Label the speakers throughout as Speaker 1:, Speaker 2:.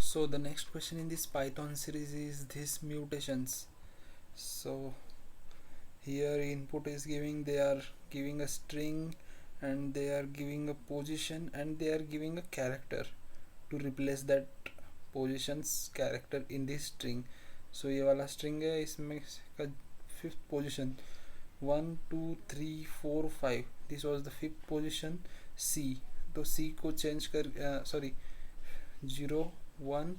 Speaker 1: So the next question in this Python series is this mutations. So here input is giving, they are giving a string and they are giving a position and they are giving a character to replace that positions character in this string. So ये वाला string है, इसमें का fifth position 1 2 3 4 5, this was the fifth position C. तो C को change कर sorry 0 1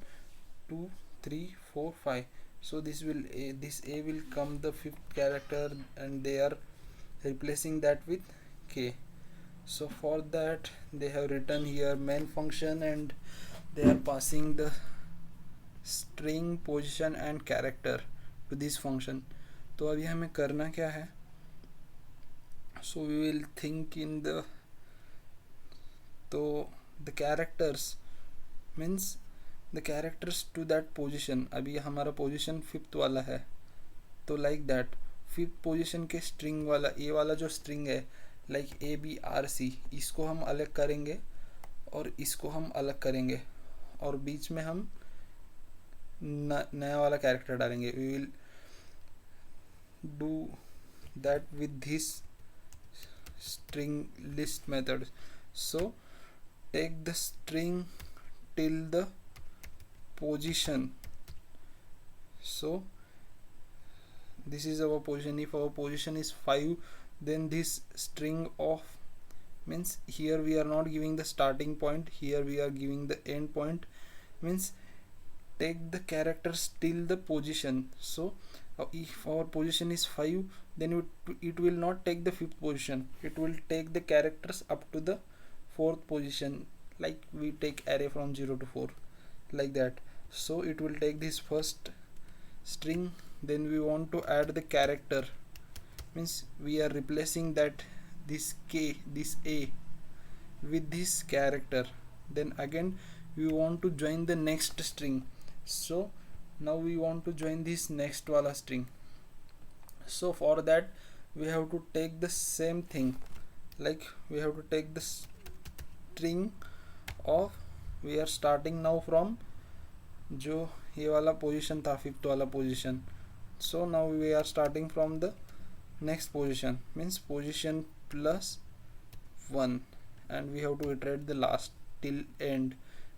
Speaker 1: 2 3 4 5, so this A will come the fifth character and they are replacing that with K. So for that they have written here main function and they are passing the string position and character to this function. तो अभी हमें करना क्या है, so we will think in the the characters means the characters to that position. अभी हमारा position fifth वाला है, तो like that fifth position के string वाला ये वाला जो string है like A B R C, इसको हम अलग करेंगे और इसको हम अलग करेंगे और बीच में हम नया वाला कैरेक्टर डालेंगे. We will do that with this string list method. So take the string till the position. So this is our position. If our position is 5, then this string of means here we are not giving the starting point, here we are giving the end point, means take the characters till the position. So if our position is 5, then it will not take the fifth position, it will take the characters up to the fourth position, like we take array from 0 to 4 like that. So it will take this first string, then we want to add the character, means we are replacing that this K, this A with this character, then again we want to join the next string. So now we want to join this next wala string. So for that we have to take the same thing, like we have to take the string of, we are starting now from जो ये वाला position था fifth वाला position. So now we are starting from the next position, means position plus 1 and we have to iterate the last till end,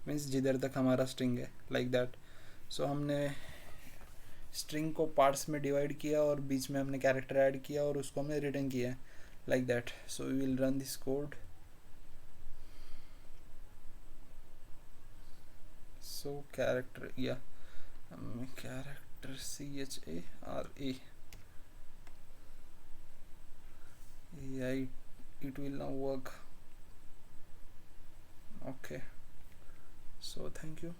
Speaker 1: means जिधर तक हमारा string है like that. So हमने string को parts में divide किया और बीच में हमने character add किया और उसको हमने return किया like that. So we will run this code. So character, yeah, character CHARA, yeah, it will now work. Okay, so thank you.